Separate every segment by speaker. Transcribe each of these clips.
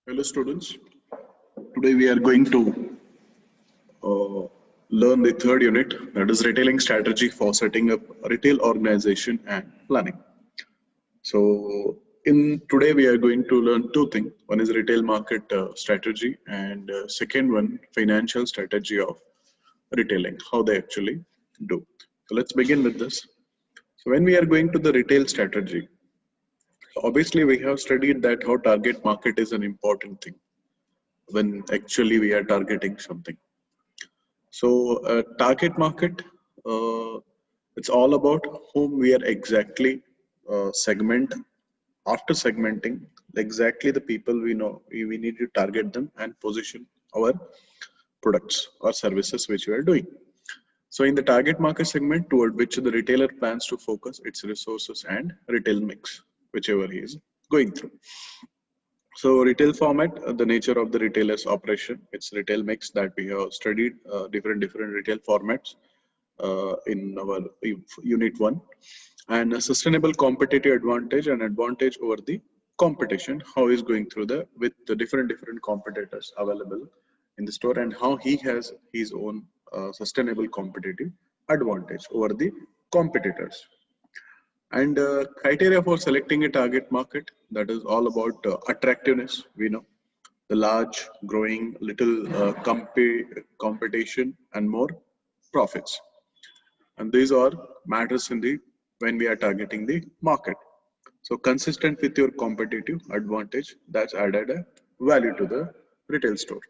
Speaker 1: Hello students, today we are going to uh, learn the third unit, that is retailing strategy for setting up a retail organization and planning. So in today we are going to learn two things. One is retail market strategy and second one financial strategy of retailing, how they actually do. So let's begin with this. So when we are going to the retail strategy, obviously we have studied that how target market is an important thing when actually we are targeting something. So, target market, uh, it's all about whom we are exactly segment. After segmenting, exactly the people we know, we need to target them and position our products or services which we are doing. So, in the target market segment, toward which the retailer plans to focus its resources and retail mix, whichever he is going through. So retail format, the nature of the retailer's operation, it's retail mix that we have studied different retail formats in our unit one, and a sustainable competitive advantage and advantage over the competition. How he's going through the with the different competitors available in the store, and how he has his own sustainable competitive advantage over the competitors. And criteria for selecting a target market, that is all about attractiveness. We know the large, growing, little competition, and more profits. And these are matters in the when we are targeting the market. So consistent with your competitive advantage, that's added a value to the retail store.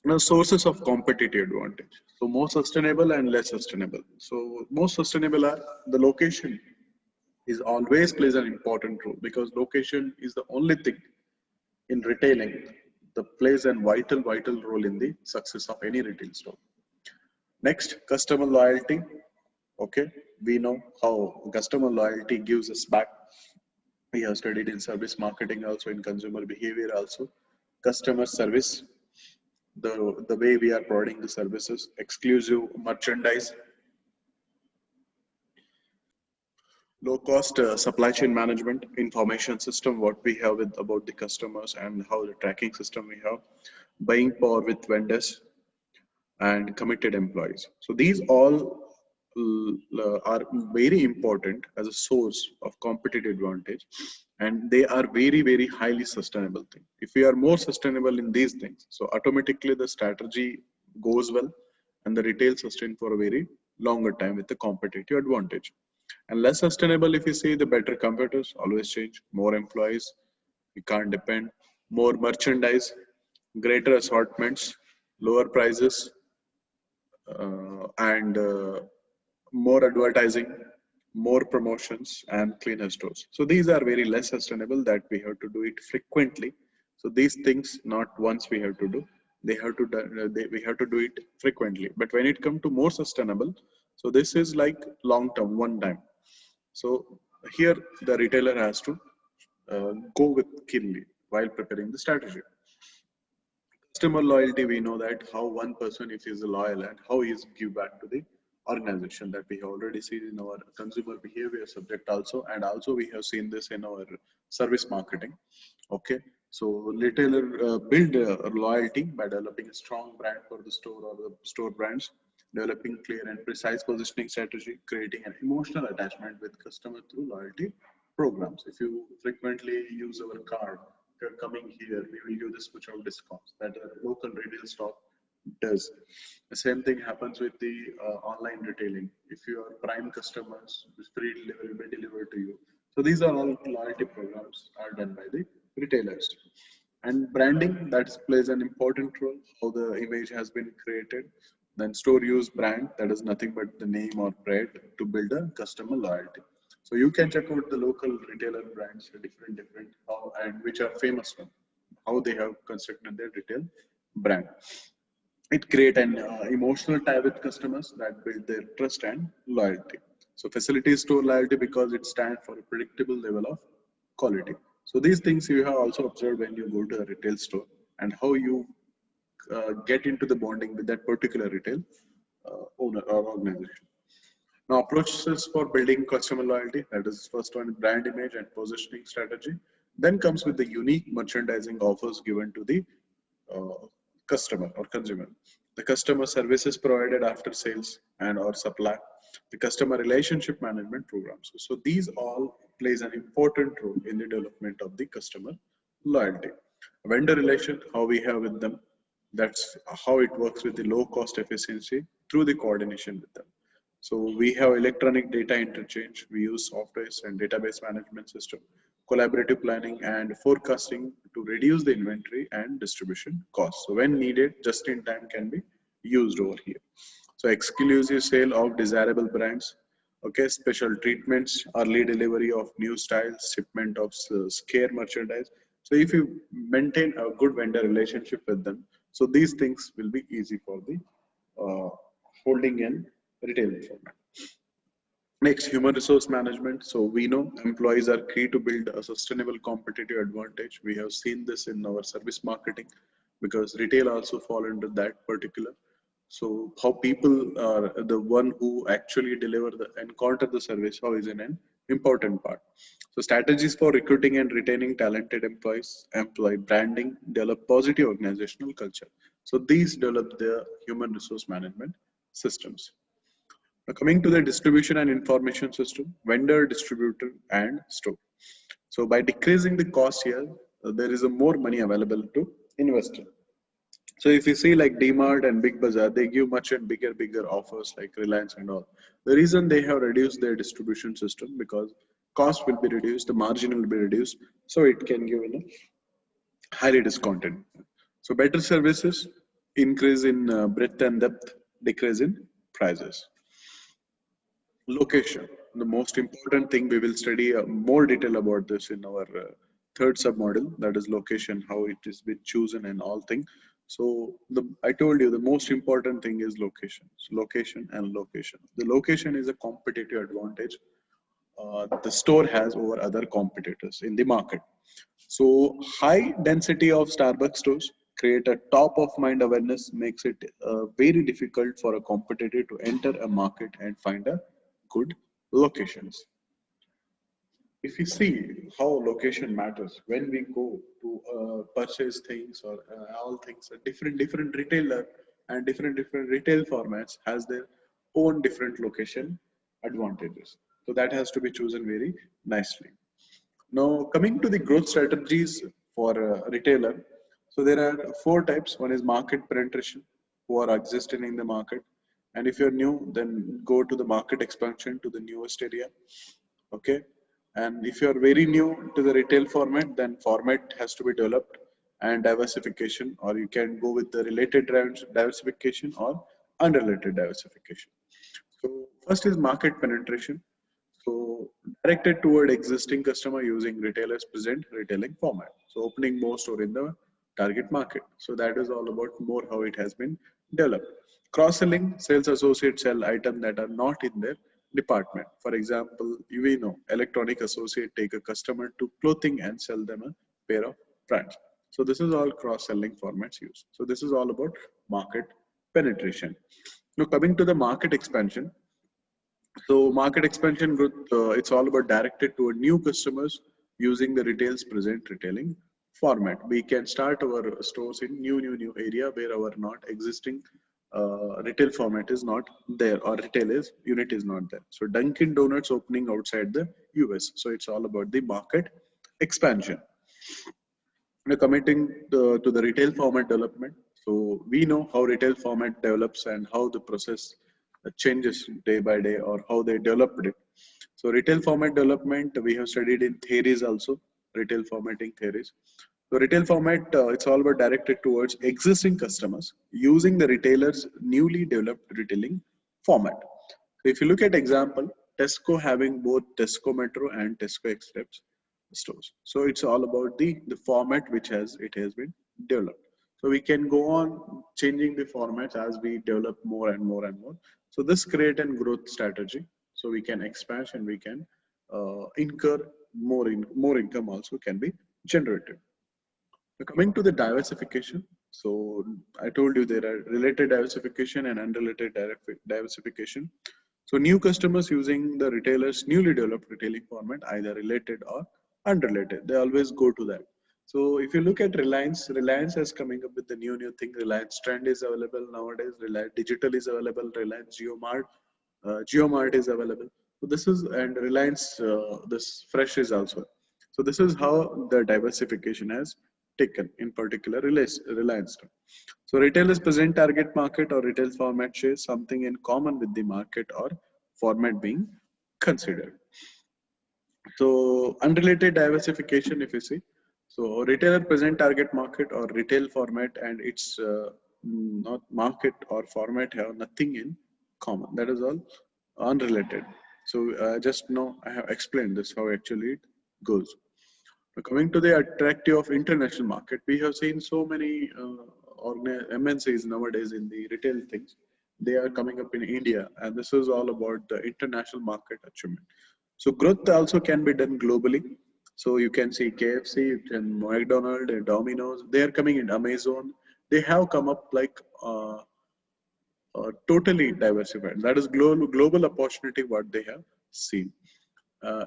Speaker 1: Now, sources of competitive advantage. So more sustainable and less sustainable. So most sustainable are the location is always plays an important role because location is the only thing in retailing that plays a vital role in the success of any retail store. Next, customer loyalty. Okay, we know how customer loyalty gives us back. We have studied in service marketing, also in consumer behavior, also customer service. The way we are providing the services, exclusive merchandise, low cost supply chain management, information system, what we have with about the customers and how the tracking system we have, buying power with vendors and committed employees. So these all are very important as a source of competitive advantage, and they are very highly sustainable thing. If we are more sustainable in these things, so automatically the strategy goes well and the retail sustain for a very longer time with the competitive advantage. And less sustainable, if you see, the better competitors always change, more employees, you can't depend, more merchandise, greater assortments, lower prices, and more advertising, more promotions, and cleaner stores. So these are very less sustainable that we have to do it frequently. So these things not once we have to do, they have to we have to do it frequently. But when it comes to more sustainable, so this is like long term, one time. So here the retailer has to go with keenly while preparing the strategy. Customer loyalty, we know that how one person if he is loyal and how he is give back to the organization, that we have already seen in our consumer behavior subject also, and also we have seen this in our service marketing. Okay, so retailer build loyalty by developing a strong brand for the store or the store brands, developing clear and precise positioning strategy, creating an emotional attachment with customer through loyalty programs. If you frequently use our card, you're coming here, we will give this much of discounts that a local retail shop does. The same thing happens with the online retailing. If you are prime customers, free delivery will be delivered to you. So these are all loyalty programs are done by the retailers. And branding, that plays an important role, how the image has been created. Then store use brand, that is nothing but the name or brand to build a customer loyalty. So you can check out the local retailer brands, different how and which are famous one, how they have constructed their retail brand. It create an emotional tie with customers that build their trust and loyalty. So facilities store loyalty because it stands for a predictable level of quality. So these things you have also observed when you go to a retail store and how you get into the bonding with that particular retail owner or organization. Now, approaches for building customer loyalty, that is first one, brand image and positioning strategy. Then comes with the unique merchandising offers given to the customer or consumer. The customer services provided after sales and or supply, the customer relationship management programs. So these all plays an important role in the development of the customer loyalty. Vendor relation, how we have with them, that's how it works with the low cost efficiency through the coordination with them. So we have electronic data interchange. We use softwares and database management system, collaborative planning and forecasting to reduce the inventory and distribution costs. So when needed, just in time can be used over here. So exclusive sale of desirable brands, okay, special treatments, early delivery of new styles, shipment of scare merchandise. So if you maintain a good vendor relationship with them, so these things will be easy for the holding in retail format. Next, human resource management. So we know employees are key to build a sustainable competitive advantage. We have seen this in our service marketing because retail also fall under that particular. So how people are the one who actually deliver the encounter the service, how is an important part. So strategies for recruiting and retaining talented employees, employee branding, develop positive organizational culture. So these develop the human resource management systems. Now coming to the distribution and information system, vendor, distributor, and store. So by decreasing the cost here, there is a more money available to invest in. So if you see like DMart and Big Bazaar, they give much and bigger offers like Reliance and all. The reason they have reduced their distribution system because cost will be reduced, the margin will be reduced, so it can give in a highly discounted. So better services, increase in breadth and depth, decrease in prices. Location, the most important thing, we will study more detail about this in our third submodule, that is location, how it is been chosen and all things. So I told you the most important thing is location. So location and location. The location is a competitive advantage the store has over other competitors in the market. So high density of Starbucks stores create a top of mind awareness, makes it very difficult for a competitor to enter a market and find a good locations. If you see how location matters when we go to purchase things or all things, a different retailer and different retail formats has their own different location advantages. So that has to be chosen very nicely. Now, coming to the growth strategies for a retailer, so there are four types. One is market penetration, who are existing in the market. And if you're new, then go to the market expansion to the newest area. Okay. And if you're very new to the retail format, then format has to be developed and diversification, or you can go with the related diversification or unrelated diversification. So first is market penetration. So directed toward existing customer using retailers present retailing format. So opening more store in the target market. So that is all about more how it has been developed. Cross-selling, sales associates sell items that are not in their department. For example, we know electronic associate take a customer to clothing and sell them a pair of pants. So this is all cross-selling formats used. So this is all about market penetration. Now coming to the market expansion, so market expansion growth, it's all about directed toward new customers using the retail's present retailing format. We can start our stores in new area where our not existing retail format is not there or retail is unit is not there. So Dunkin' Donuts opening outside the US. So it's all about the market expansion. Now committing to the retail format development. So we know how retail format develops and how the process changes day by day or how they developed it. So retail format development, we have studied in theories also, retail formatting theories. So retail format, it's all about directed towards existing customers using the retailer's newly developed retailing format. So if you look at example, Tesco having both Tesco Metro and Tesco Express stores. So it's all about the format which has been developed. So we can go on changing the formats as we develop more and more and more. So this create and growth strategy. So we can expand and we can incur more income also can be generated. Now coming to the diversification. So I told you there are related diversification and unrelated diversification. So new customers using the retailer's newly developed retailing format, either related or unrelated. They always go to that. So if you look at Reliance, Reliance is coming up with the new thing. Reliance Trend is available nowadays. Reliance Digital is available. Reliance GeoMart is available. So this is, and Reliance this Fresh is also. So this is how the diversification has taken, in particular Reliance. So retailers present target market or retail format shares something in common with the market or format being considered. So unrelated diversification, if you see, so retailer present target market or retail format and its not market or format have nothing in common. That is all unrelated. So just now I have explained this how actually it goes. Now coming to the attractive of international market, we have seen so many MNCs nowadays in the retail things. They are coming up in India, and this is all about the international market achievement. So growth also can be done globally. So you can see KFC, you can McDonald's, Domino's. They are coming in Amazon. They have come up like totally diversified. That is global opportunity what they have seen.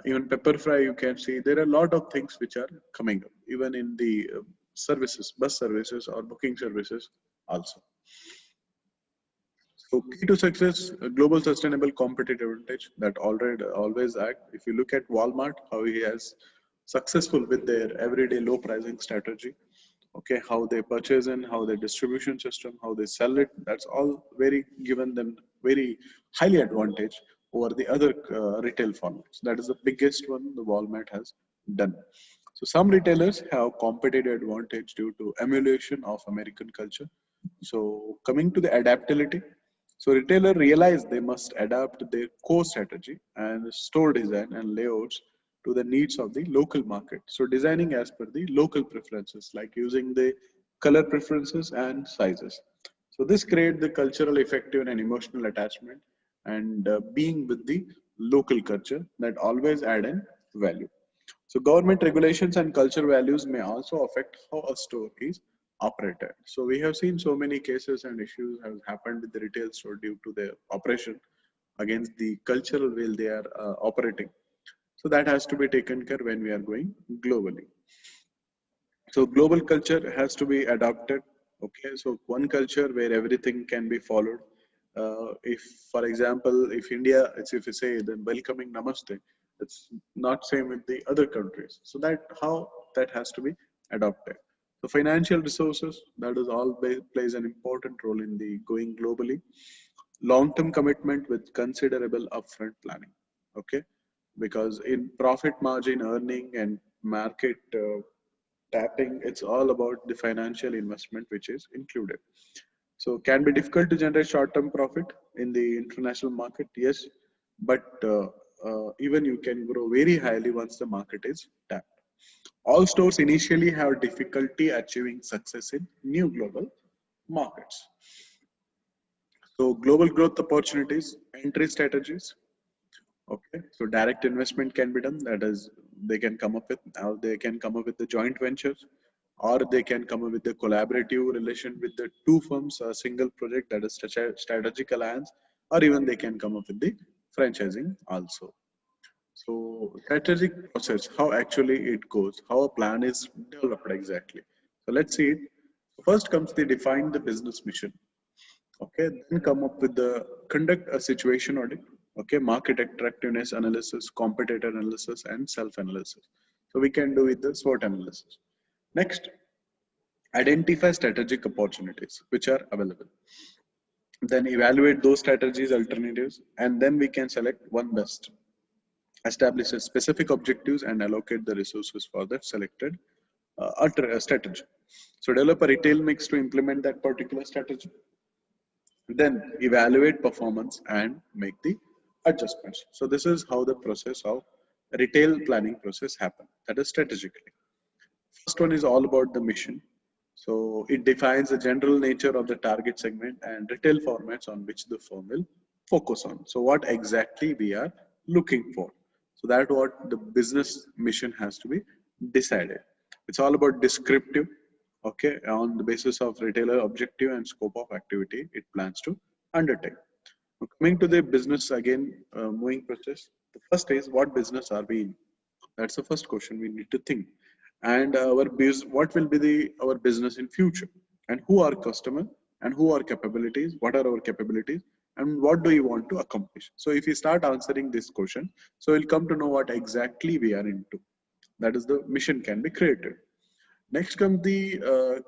Speaker 1: Even pepper fry, you can see there are a lot of things which are coming up, even in the services, bus services or booking services also. So key to success, a global sustainable competitive advantage that already always act. If you look at Walmart, how he has successful with their everyday low pricing strategy, okay, how they purchase and how their distribution system, how they sell it, that's all very given them very highly advantage over the other retail formats. That is the biggest one the Walmart has done. So some retailers have competitive advantage due to emulation of American culture. So coming to the adaptability, so retailer realize they must adapt their core strategy and store design and layouts to the needs of the local market. So designing as per the local preferences, like using the color preferences and sizes. So this create the cultural effective and emotional attachment and being with the local culture that always add in value. So government regulations and culture values may also affect how a store is operated. So we have seen so many cases and issues have happened with the retail store due to their operation against the cultural way they are operating. So that has to be taken care when we are going globally. So global culture has to be adopted. Okay, so one culture where everything can be followed. If, for example, if India, it's if you say then welcoming Namaste, it's not same with the other countries. So that how that has to be adopted. So financial resources that is all plays an important role in the going globally. Long-term commitment with considerable upfront planning. Okay, because in profit margin earning and market tapping, it's all about the financial investment which is included. So can be difficult to generate short-term profit in the international market, yes, but even you can grow very highly once the market is tapped. All stores initially have difficulty achieving success in new global markets. So global growth opportunities, entry strategies. Okay, so direct investment can be done. That is, they can come up with now they can come up with the joint ventures, or they can come up with the collaborative relation with the two firms, a single project that is strategic alliance, or even they can come up with the franchising also. So strategic process, how actually it goes, how a plan is developed exactly. So let's see it. First comes the define the business mission. Okay, then come up with the conduct a situation audit. Okay, market attractiveness analysis, competitor analysis, and self analysis. So we can do with the SWOT analysis. Next, identify strategic opportunities which are available. Then evaluate those strategies alternatives, and then we can select one best. Establish a specific objectives and allocate the resources for that selected strategy. So develop a retail mix to implement that particular strategy. Then evaluate performance and make the adjustments. So this is how the process of retail planning process happen. That is strategically. First one is all about the mission. So it defines the general nature of the target segment and retail formats on which the firm will focus on. So what exactly we are looking for. So that what the business mission has to be decided. It's all about descriptive. Okay, on the basis of retailer objective and scope of activity it plans to undertake. Now, coming to the business again, moving process. The first is what business are we in? That's the first question we need to think. And what will be our business in future? And who are customer? And who are capabilities? What are our capabilities? And what do you want to accomplish? So if you start answering this question, so you'll come to know what exactly we are into. That is, the mission can be created. Next comes the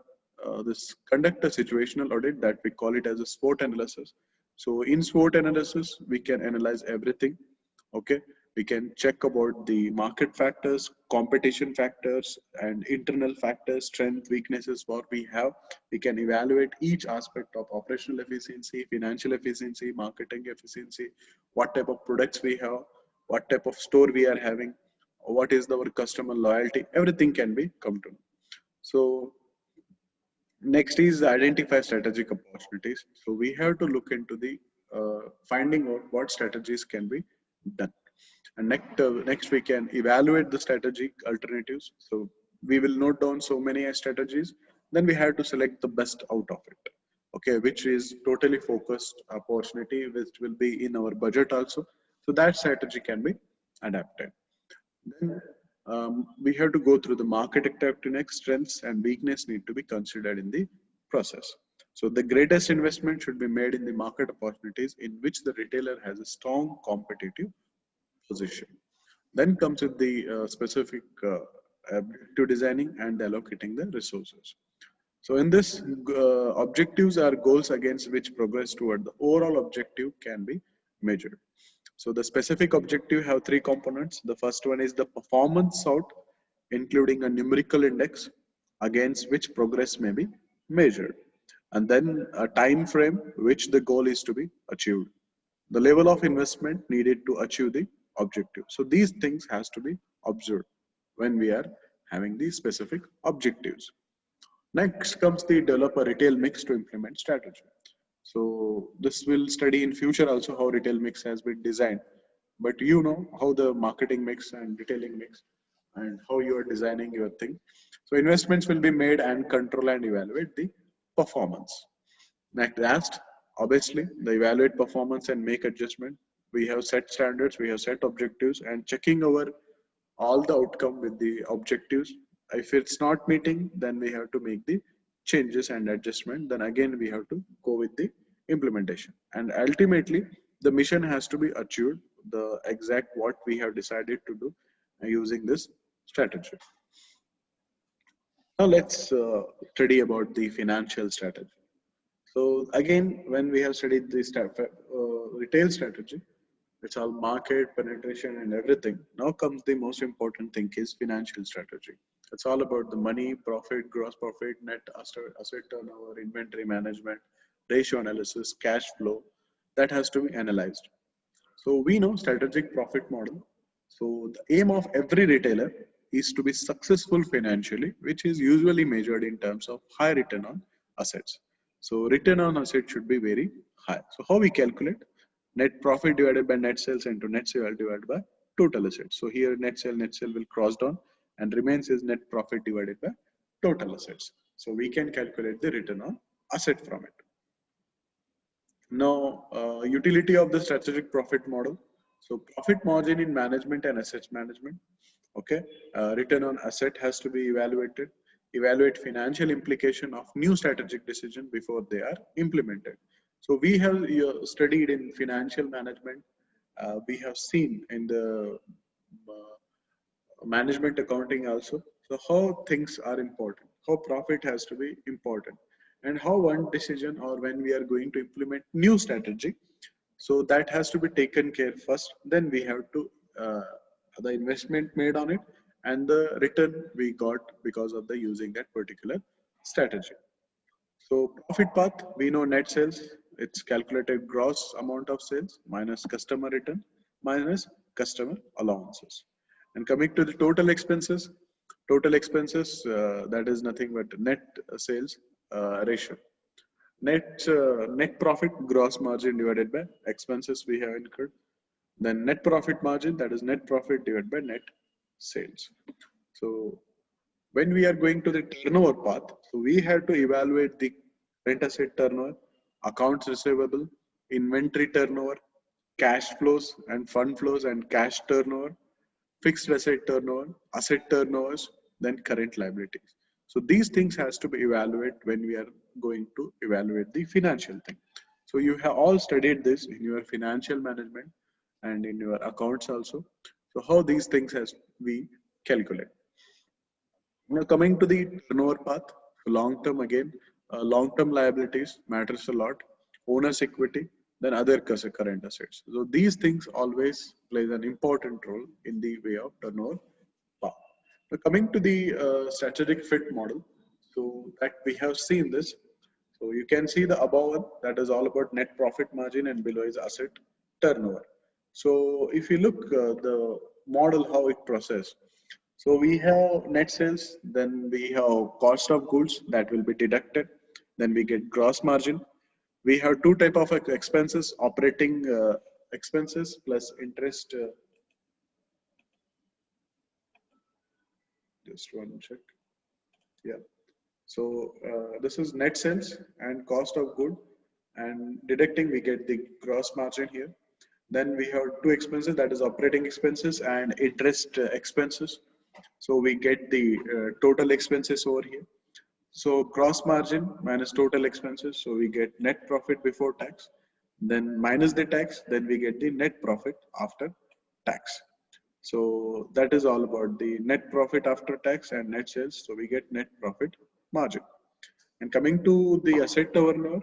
Speaker 1: this conduct a situational audit, that we call it as a SWOT analysis. So in SWOT analysis, we can analyze everything. Okay, we can check about the market factors, competition factors, and internal factors, strength, weaknesses, what we have. We can evaluate each aspect of operational efficiency, financial efficiency, marketing efficiency, what type of products we have, what type of store we are having, what is our customer loyalty. Everything can be come to know. So next is identify strategic opportunities. So we have to look into the finding out what strategies can be done. And next we can evaluate the strategic alternatives. So we will note down so many strategies. Then we have to select the best out of it. Okay, which is totally focused opportunity, which will be in our budget also. So that strategy can be adapted. Then we have to go through the market activity. Strengths and weakness need to be considered in the process. So the greatest investment should be made in the market opportunities in which the retailer has a strong competitive position. Then comes with the specific objective designing and allocating the resources. So in this, objectives are goals against which progress toward the overall objective can be measured. So the specific objective have three components. The first one is the performance out, including a numerical index against which progress may be measured. And then a time frame which the goal is to be achieved. The level of investment needed to achieve the objective. So these things has to be observed when we are having these specific objectives. Next comes the develop a retail mix to implement strategy. So this will study in future also how retail mix has been designed. But you know how the marketing mix and retailing mix and how you are designing your thing. So investments will be made and control and evaluate the performance. Next, last, obviously, the evaluate performance and make adjustment. We have set standards, we have set objectives, and checking over all the outcome with the objectives. If it's not meeting, then we have to make the changes and adjustment. Then again, we have to go with the implementation. And ultimately, the mission has to be achieved, the exact what we have decided to do using this strategy. Now let's study about the financial strategy. So again, when we have studied the retail strategy, it's all market penetration and everything. Now comes the most important thing is financial strategy. It's all about the money, profit, gross profit, net asset turnover, inventory management, ratio analysis, cash flow. That has to be analyzed. So we know strategic profit model. So the aim of every retailer is to be successful financially, which is usually measured in terms of high return on assets. So return on assets should be very high. So how we calculate? Net profit divided by net sales into net sale divided by total assets. So here net sale will cross down and remains is net profit divided by total assets. So we can calculate the return on asset from it. Now, utility of the strategic profit model. So profit margin in management and assets management. Okay, return on asset has to be evaluated. Evaluate financial implication of new strategic decision before they are implemented. So we have studied in financial management. We have seen in the management accounting also. So how things are important, how profit has to be important, and how one decision or when we are going to implement new strategy. So that has to be taken care first. Then we have to the investment made on it and the return we got because of the using that particular strategy. So profit path, we know net sales, it's calculated gross amount of sales minus customer return minus customer allowances. And coming to the total expenses, that is nothing but net sales ratio. Net profit gross margin divided by expenses we have incurred. Then net profit margin, that is net profit divided by net sales. So when we are going to the turnover path, so we have to evaluate the rent asset turnover, accounts receivable, inventory turnover, cash flows and fund flows and cash turnover, fixed asset turnovers, then current liabilities. So these things has to be evaluated when we are going to evaluate the financial thing. So you have all studied this in your financial management and in your accounts also. So how these things has we calculate. Now coming to the turnover path, long term again, long term liabilities matters a lot. Owner's equity, then other current assets. So these things always plays an important role in the way of turnover path. Now coming to the strategic fit model, so that we have seen this. So you can see the above one, that is all about net profit margin, and below is asset turnover. So if you look the model how it process. So we have net sales, then we have cost of goods that will be deducted, then we get gross margin. We have two type of expenses: operating expenses plus interest. Just one check. Yeah. So this is net sales and cost of good, and deducting we get the gross margin here. Then we have two expenses, that is operating expenses and interest expenses. So we get the total expenses over here. So gross margin minus total expenses. So we get net profit before tax, then minus the tax, then we get the net profit after tax. So that is all about the net profit after tax and net sales. So we get net profit margin. And coming to the asset turnover,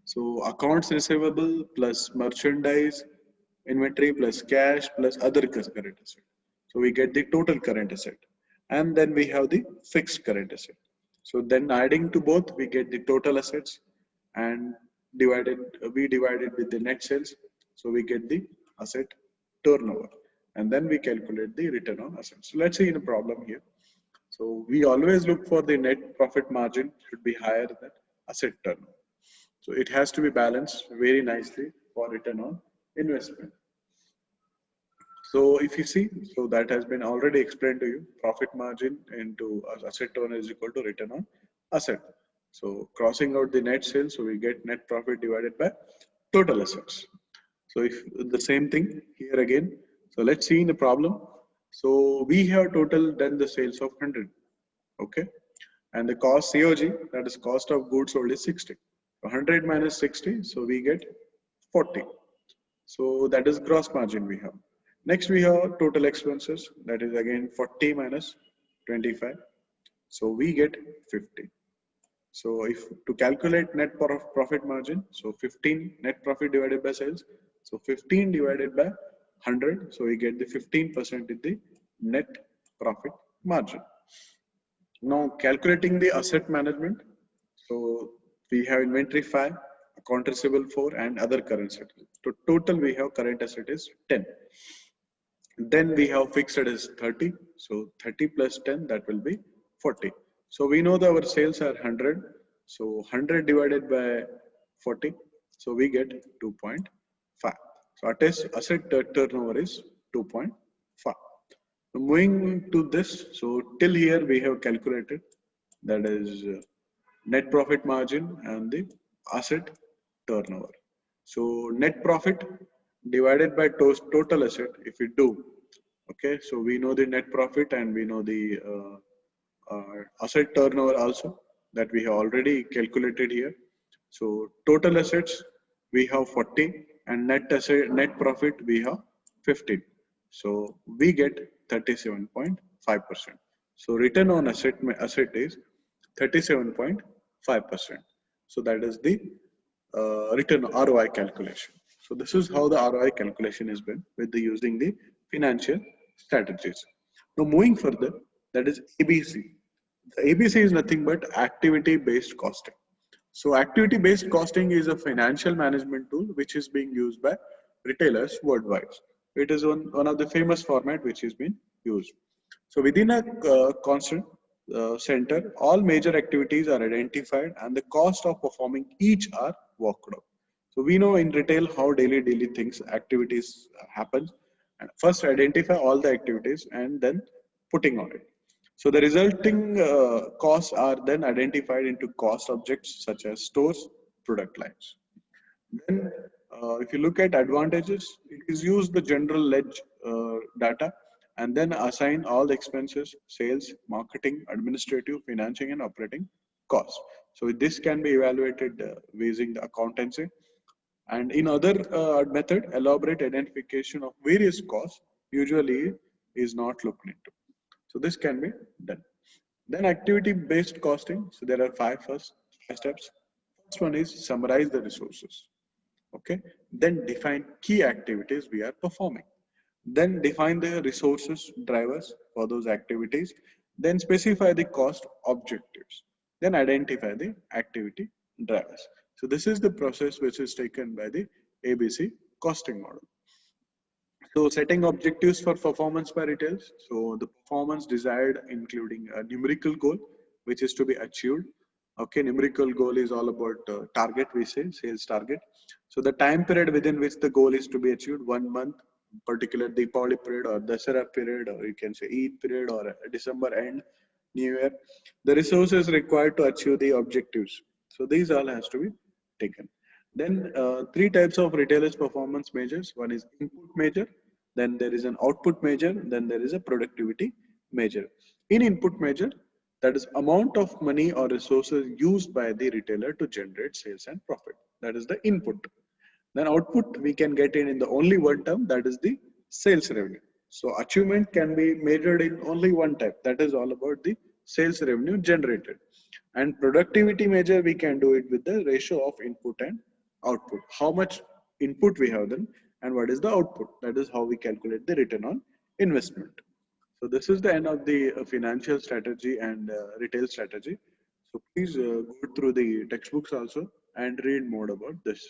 Speaker 1: so accounts receivable plus merchandise, inventory plus cash plus other current asset. So we get the total current asset. And then we have the fixed current asset. So then adding to both, we get the total assets, and we divided with the net sales. So we get the asset turnover. And then we calculate the return on assets. So let's see in a problem here. So we always look for the net profit margin should be higher than asset turnover. So it has to be balanced very nicely for return on investment. So if you see, so that has been already explained to you, profit margin into asset turnover is equal to return on asset. So crossing out the net sales, so we get net profit divided by total assets. So if the same thing here again, so let's see in the problem. So we have total done the sales of 100, okay? And the cost COG, that is cost of goods sold, is 60. 100 minus 60, so we get 40. So that is gross margin we have. Next we have total expenses, that is again 40 minus 25. So we get 50. So if to calculate net profit margin, so 15 net profit divided by sales. So 15 divided by 100. So we get the 15% in the net profit margin. Now calculating the asset management. So we have inventory 5, account receivable 4, and other current assets. So total we have current asset is 10. Then we have fixed is 30. So 30 plus 10, that will be 40. So we know that our sales are 100. So 100 divided by 40. So we get 2.5. So asset turnover is 2.5. So moving to this, so till here we have calculated, that is net profit margin and the asset turnover. So net profit divided by total asset, if we do, okay, so we know the net profit and we know the asset turnover also, that we have already calculated here. So total assets we have 40 and net profit we have 15. So we get 37.5%. So return on asset is 37.5%. So that is the return ROI calculation. So this is how the ROI calculation is been with the using the financial strategies. Now moving further, that is ABC. The ABC is nothing but activity-based costing. So activity-based costing is a financial management tool which is being used by retailers worldwide. It is one of the famous format which is being used. So within a constant center, all major activities are identified and the cost of performing each are worked out. So we know in retail how daily things, activities happen. And first identify all the activities and then putting on it. So the resulting costs are then identified into cost objects such as stores, product lines. Then if you look at advantages, it is used the general ledge data and then assign all the expenses, sales, marketing, administrative, financing, and operating costs. So this can be evaluated using the accountancy. And in other method, elaborate identification of various costs usually is not looked into. So this can be done. Then activity-based costing. So there are five steps. First one is summarize the resources. Okay. Then define key activities we are performing. Then define the resources drivers for those activities. Then specify the cost objectives. Then identify the activity drivers. So this is the process which is taken by the ABC costing model. So setting objectives for performance by retails. So the performance desired including a numerical goal, which is to be achieved. Okay, numerical goal is all about target, we say, sales target. So the time period within which the goal is to be achieved, 1 month, particular Deepavali period or Dasara period, or you can say Eid period or December end, New Year. The resources required to achieve the objectives. So these all has to be taken. Then three types of retailers performance measures. One is input measure, then there is an output measure, then there is a productivity measure. In input measure, that is amount of money or resources used by the retailer to generate sales and profit. That is the input. Then output we can get in the only one term, that is the sales revenue. So achievement can be measured in only one type, that is all about the sales revenue generated. And productivity measure we can do it with the ratio of input and output. How much input we have done and what is the output. That is how we calculate the return on investment. So this is the end of the financial strategy and retail strategy. So please go through the textbooks also and read more about this.